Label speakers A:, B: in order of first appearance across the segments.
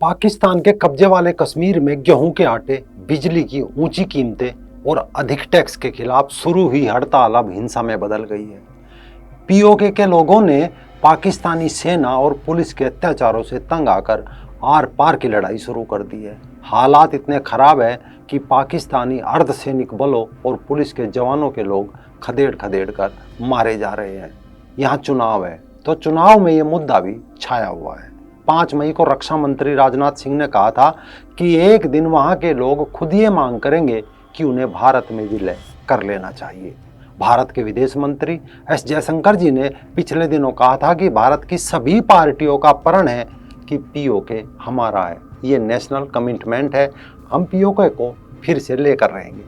A: पाकिस्तान के कब्जे वाले कश्मीर में गेहूं के आटे, बिजली की ऊंची कीमतें और अधिक टैक्स के खिलाफ शुरू हुई हड़ताल अब हिंसा में बदल गई है। पीओके के लोगों ने पाकिस्तानी सेना और पुलिस के अत्याचारों से तंग आकर आर पार की लड़ाई शुरू कर दी है। हालात इतने खराब है कि पाकिस्तानी अर्धसैनिक बलों और पुलिस के जवानों के लोग खदेड़ खदेड़ कर मारे जा रहे हैं। यहाँ चुनाव है तो चुनाव में ये मुद्दा भी छाया हुआ है। 5 मई को रक्षा मंत्री राजनाथ सिंह ने कहा था कि एक दिन वहां के लोग खुद ये मांग करेंगे कि उन्हें भारत में विलय कर लेना चाहिए। भारत के विदेश मंत्री एस जयशंकर जी ने पिछले दिनों कहा था कि भारत की सभी पार्टियों का प्रण है कि पीओके हमारा है, ये नेशनल कमिटमेंट है, हम पीओके को फिर से लेकर रहेंगे।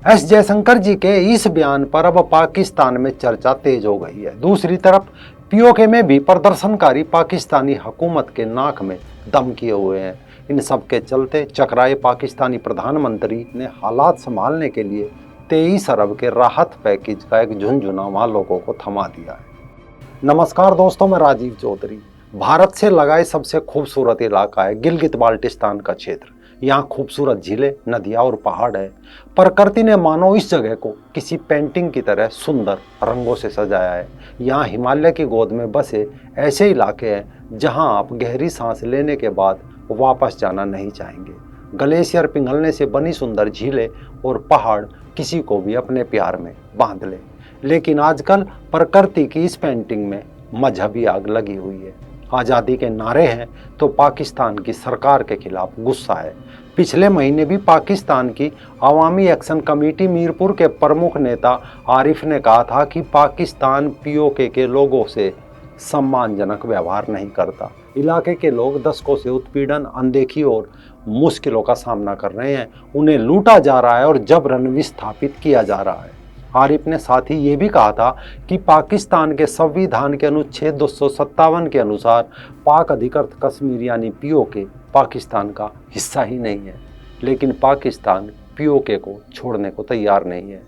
A: एस जयशंकर जी के इस बयान पर अब पाकिस्तान में चर्चा तेज हो गई है। दूसरी तरफ पीओके में भी प्रदर्शनकारी पाकिस्तानी हुकूमत के नाक में दम किए हुए हैं। इन सब के चलते चक्राए पाकिस्तानी प्रधानमंत्री ने हालात संभालने के लिए 23 अरब के राहत पैकेज का एक झुनझुना वहां लोगों को थमा दिया है। नमस्कार दोस्तों, मैं राजीव चौधरी। भारत से लगा ये सबसे खूबसूरत इलाका है गिलगित बाल्टिस्तान का क्षेत्र। यहाँ खूबसूरत झीलें, नदियाँ और पहाड़ है। प्रकृति ने मानो इस जगह को किसी पेंटिंग की तरह सुंदर रंगों से सजाया है। यहाँ हिमालय की गोद में बसे ऐसे इलाके हैं जहाँ आप गहरी सांस लेने के बाद वापस जाना नहीं चाहेंगे। ग्लेशियर पिघलने से बनी सुंदर झीलें और पहाड़ किसी को भी अपने प्यार में बांध ले। लेकिन आजकल प्रकृति की इस पेंटिंग में मजहबी आग लगी हुई है। आज़ादी के नारे हैं तो पाकिस्तान की सरकार के खिलाफ गुस्सा है। पिछले महीने भी पाकिस्तान की अवामी एक्शन कमेटी मीरपुर के प्रमुख नेता आरिफ ने कहा था कि पाकिस्तान पीओके के लोगों से सम्मानजनक व्यवहार नहीं करता। इलाके के लोग दशकों से उत्पीड़न, अनदेखी और मुश्किलों का सामना कर रहे हैं। उन्हें लूटा जा रहा है और जबरन विस्थापित किया जा रहा है। आरिफ ने साथ ही ये भी कहा था कि पाकिस्तान के संविधान के अनुच्छेद 257 के अनुसार पाक अधिकृत कश्मीर यानी पीओके पाकिस्तान का हिस्सा ही नहीं है। लेकिन पाकिस्तान पीओके को छोड़ने को तैयार नहीं है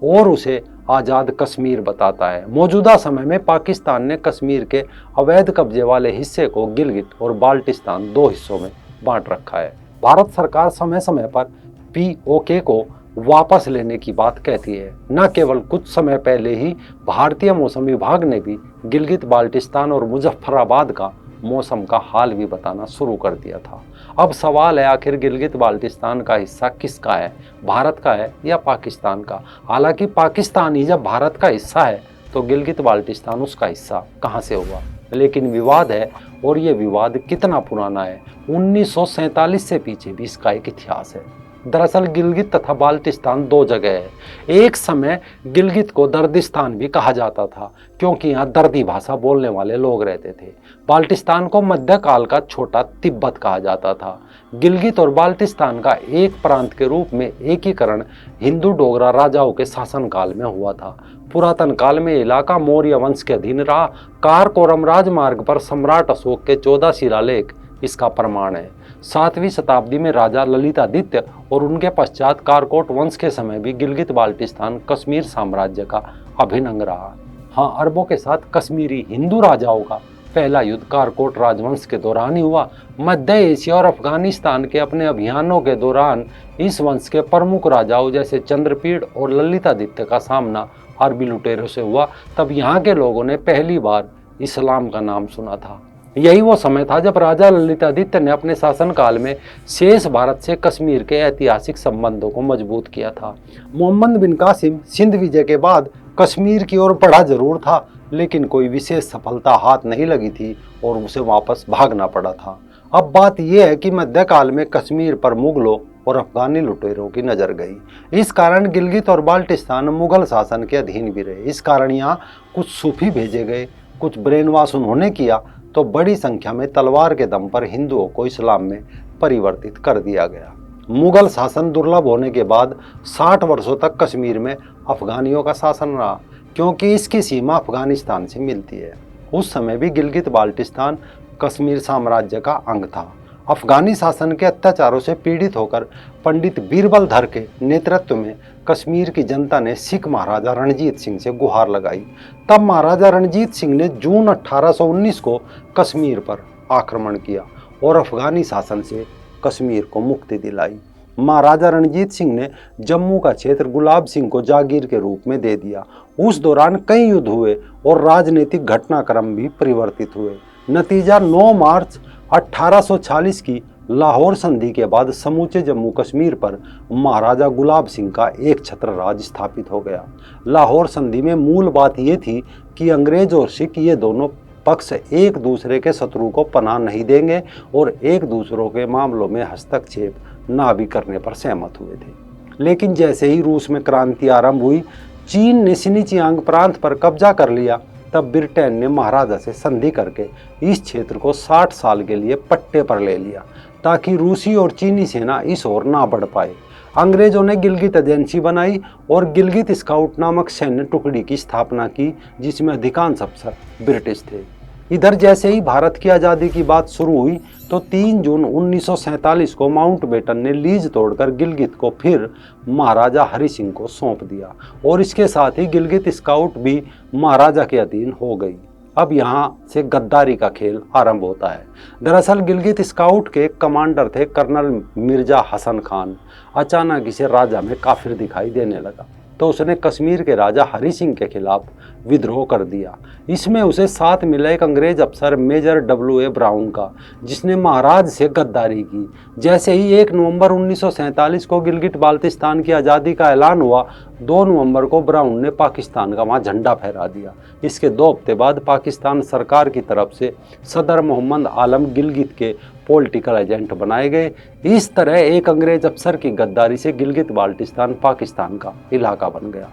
A: और उसे आज़ाद कश्मीर बताता है। मौजूदा समय में पाकिस्तान ने कश्मीर के अवैध कब्जे वाले हिस्से को गिलगित और बाल्टिस्तान 2 हिस्सों में बांट रखा है। भारत सरकार समय समय पर पीओके को वापस लेने की बात कहती है। न केवल कुछ समय पहले ही भारतीय मौसम विभाग ने भी गिलगित बाल्टिस्तान और मुजफ्फराबाद का मौसम का हाल भी बताना शुरू कर दिया था। अब सवाल है, आखिर गिलगित बाल्टिस्तान का हिस्सा किसका है, भारत का है या पाकिस्तान का? हालांकि पाकिस्तान ही जब भारत का हिस्सा है तो गिलगित बाल्टिस्तान उसका हिस्सा कहां से हुआ? लेकिन विवाद है और ये विवाद कितना पुराना है। 1947 से पीछे भी इसका एक इतिहास है। दरअसल गिलगित तथा बाल्टिस्तान 2 जगह है। एक समय गिलगित को दर्दिस्तान भी कहा जाता था क्योंकि यहाँ दर्दी भाषा बोलने वाले लोग रहते थे। बाल्टिस्तान को मध्यकाल का छोटा तिब्बत कहा जाता था। गिलगित और बाल्टिस्तान का एक प्रांत के रूप में एकीकरण हिंदू डोगरा राजाओं के शासनकाल में हुआ था। पुरातन काल में इलाका मौर्य वंश के अधीन रहा। कारकोरम राजमार्ग पर सम्राट अशोक के 14 शिलालेख इसका प्रमाण है। 7वीं शताब्दी में राजा ललितादित्य और उनके पश्चात कारकोट वंश के समय भी गिलगित बाल्टिस्तान कश्मीर साम्राज्य का अभिन्न अंग रहा। हाँ, अरबों के साथ कश्मीरी हिंदू राजाओं का पहला युद्ध कारकोट राजवंश के दौरान ही हुआ। मध्य एशिया और अफगानिस्तान के अपने अभियानों के दौरान इस वंश के प्रमुख राजाओं जैसे चंद्रपीड़ और ललितादित्य का सामना अरबी लुटेरों से हुआ। तब यहाँ के लोगों ने पहली बार इस्लाम का नाम सुना था। यही वो समय था जब राजा ललितादित्य ने अपने शासनकाल में शेष भारत से कश्मीर के ऐतिहासिक संबंधों को मजबूत किया था। मोहम्मद बिन कासिम सिंध विजय के बाद कश्मीर की ओर बढ़ा जरूर था, लेकिन कोई विशेष सफलता हाथ नहीं लगी थी और उसे वापस भागना पड़ा था। अब बात यह है कि मध्यकाल में कश्मीर पर मुगलों और अफगानी लुटेरों की नजर गई। इस कारण गिलगित और बाल्टिस्तान मुगल शासन के अधीन भी रहे। इस कारण यहाँ कुछ सूफी भेजे गए, कुछ ब्रेन वॉश उन्होंने किया तो बड़ी संख्या में तलवार के दम पर हिंदुओं को इस्लाम में परिवर्तित कर दिया गया। मुगल शासन दुर्लभ होने के बाद 60 वर्षों तक कश्मीर में अफगानियों का शासन रहा क्योंकि इसकी सीमा अफगानिस्तान से मिलती है। उस समय भी गिलगित बाल्टिस्तान कश्मीर साम्राज्य का अंग था। अफगानी शासन के अत्याचारों से पीड़ित होकर पंडित बीरबल धर के नेतृत्व में कश्मीर की जनता ने सिख महाराजा रणजीत सिंह से गुहार लगाई। तब महाराजा रणजीत सिंह ने जून 1819 को कश्मीर पर आक्रमण किया और अफगानी शासन से कश्मीर को मुक्ति दिलाई। महाराजा रणजीत सिंह ने जम्मू का क्षेत्र गुलाब सिंह को जागीर के रूप में दे दिया। उस दौरान कई युद्ध हुए और राजनीतिक घटनाक्रम भी परिवर्तित हुए। नतीजा 9 मार्च 1840 की लाहौर संधि के बाद समूचे जम्मू कश्मीर पर महाराजा गुलाब सिंह का एक छत्र राज स्थापित हो गया। लाहौर संधि में मूल बात यह थी कि अंग्रेज और सिख ये दोनों पक्ष एक दूसरे के शत्रु को पनाह नहीं देंगे और एक दूसरों के मामलों में हस्तक्षेप ना भी करने पर सहमत हुए थे। लेकिन जैसे ही रूस में क्रांति आरंभ हुई, चीन ने सिनचियांग प्रांत पर कब्जा कर लिया, तब ब्रिटेन ने महाराजा से संधि करके इस क्षेत्र को 60 साल के लिए पट्टे पर ले लिया ताकि रूसी और चीनी सेना इस ओर ना बढ़ पाए। अंग्रेजों ने गिलगित एजेंसी बनाई और गिलगित स्काउट नामक सैन्य टुकड़ी की स्थापना की, जिसमें अधिकांश अफसर ब्रिटिश थे। इधर जैसे ही भारत की आज़ादी की बात शुरू हुई तो 3 जून 1947 को माउंटबेटन ने लीज तोड़कर गिलगित को फिर महाराजा हरि सिंह को सौंप दिया और इसके साथ ही गिलगित स्काउट भी महाराजा के अधीन हो गई। अब यहाँ से गद्दारी का खेल आरंभ होता है। दरअसल गिलगित स्काउट के कमांडर थे कर्नल मिर्जा हसन खान। अचानक इसे राजा में काफिर दिखाई देने लगा तो उसने कश्मीर के राजा हरि सिंह के खिलाफ विद्रोह कर दिया। इसमें उसे साथ मिला एक अंग्रेज अफसर मेजर W.A. ब्राउन का, जिसने महाराज से गद्दारी की। जैसे ही 1 नवंबर 1947 को गिलगिट बाल्टिस्तान की आज़ादी का ऐलान हुआ, 2 नवंबर को ब्राउन ने पाकिस्तान का वहाँ झंडा फहरा दिया। इसके 2 हफ्ते बाद पाकिस्तान सरकार की तरफ से सदर मोहम्मद आलम गिलगित के पॉलिटिकल एजेंट बनाए गए। इस तरह एक अंग्रेज अफसर की गद्दारी से गिलगित बाल्टिस्तान पाकिस्तान का इलाका बन गया।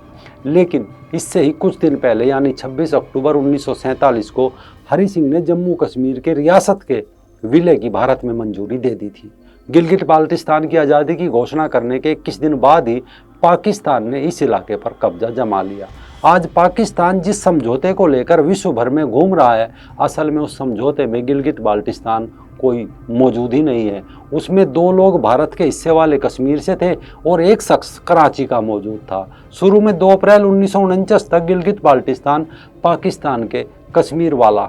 A: लेकिन इससे ही कुछ दिन पहले यानी 26 अक्टूबर 1947 को हरि सिंह ने जम्मू कश्मीर के रियासत के विलय की भारत में मंजूरी दे दी थी। गिलगिट बाल्टिस्तान की आज़ादी की घोषणा करने के 21 दिन बाद ही पाकिस्तान ने इस इलाके पर कब्जा जमा लिया। आज पाकिस्तान जिस समझौते को लेकर विश्व भर में घूम रहा है, असल में उस समझौते में गिलगित बाल्टिस्तान कोई मौजूद ही नहीं है। उसमें 2 लोग भारत के हिस्से वाले कश्मीर से थे और एक शख्स कराची का मौजूद था। शुरू में 2 अप्रैल 1949 तक गिलगित बाल्टिस्तान पाकिस्तान के कश्मीर वाला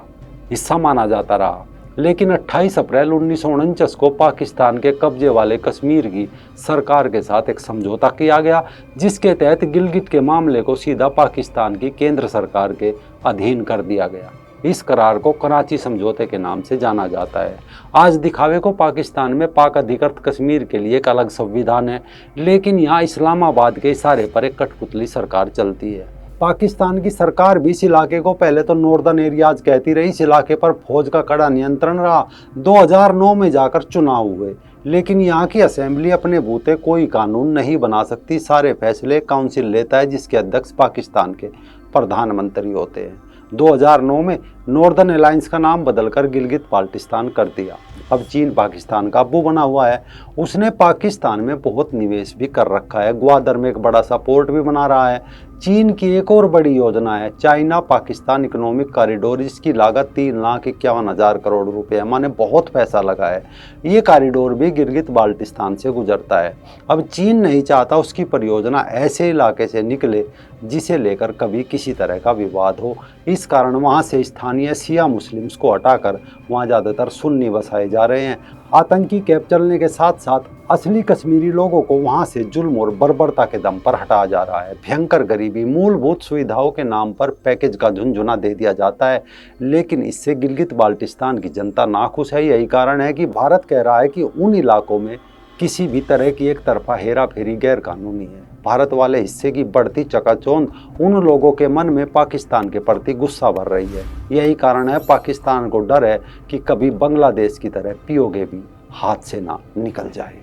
A: हिस्सा माना जाता रहा, लेकिन 28 अप्रैल 1949 को पाकिस्तान के कब्जे वाले कश्मीर की सरकार के साथ एक समझौता किया गया, जिसके तहत गिलगित के मामले को सीधा पाकिस्तान की केंद्र सरकार के अधीन कर दिया गया। इस करार को कराची समझौते के नाम से जाना जाता है। आज दिखावे को पाकिस्तान में पाक अधिकृत कश्मीर के लिए एक अलग संविधान है, लेकिन यहाँ इस्लामाबाद के इशारे पर एक कठपुतली सरकार चलती है। पाकिस्तान की सरकार भी इस इलाके को पहले तो नॉर्दर्न एरियाज कहती रही। इस इलाके पर फौज का कड़ा नियंत्रण रहा। 2009 में जाकर चुनाव हुए, लेकिन यहाँ की असेंबली अपने बूते कोई कानून नहीं बना सकती। सारे फैसले काउंसिल लेता है, जिसके अध्यक्ष पाकिस्तान के प्रधानमंत्री होते हैं। 2009 में नॉर्दर्न अलायंस का नाम बदलकर गिलगित बाल्टिस्तान कर दिया। अब चीन पाकिस्तान का अब्बू बना हुआ है। उसने पाकिस्तान में बहुत निवेश भी कर रखा है। ग्वादर में एक बड़ा सा पोर्ट भी बना रहा है। चीन की एक और बड़ी योजना है चाइना पाकिस्तान इकोनॉमिक कॉरिडोर, जिसकी लागत 3,51,000 करोड़ रुपए है। माने बहुत पैसा लगा है। ये कॉरिडोर भी गिलगित बाल्टिस्तान से गुजरता है। अब चीन नहीं चाहता उसकी परियोजना ऐसे इलाके से निकले जिसे लेकर कभी किसी तरह का विवाद हो। इस कारण वहाँ से स्थानीय शिया मुस्लिम्स को हटाकर वहाँ ज़्यादातर सुन्नी बसाए जा रहे हैं। आतंकी कैंप चलने के साथ साथ असली कश्मीरी लोगों को वहाँ से जुल्म और बर्बरता के दम पर हटाया जा रहा है। भयंकर गरीबी, मूलभूत सुविधाओं के नाम पर पैकेज का झुनझुना दे दिया जाता है, लेकिन इससे गिलगित बाल्टिस्तान की जनता नाखुश है। यही कारण है कि भारत कह रहा है कि उन इलाकों में किसी भी तरह की एक तरफा हेरा फेरी गैर कानूनी है। भारत वाले हिस्से की बढ़ती चकाचौंध उन लोगों के मन में पाकिस्तान के प्रति गुस्सा भर रही है। यही कारण है पाकिस्तान को डर है कि कभी बांग्लादेश की तरह पीओके भी हाथ से ना निकल जाए।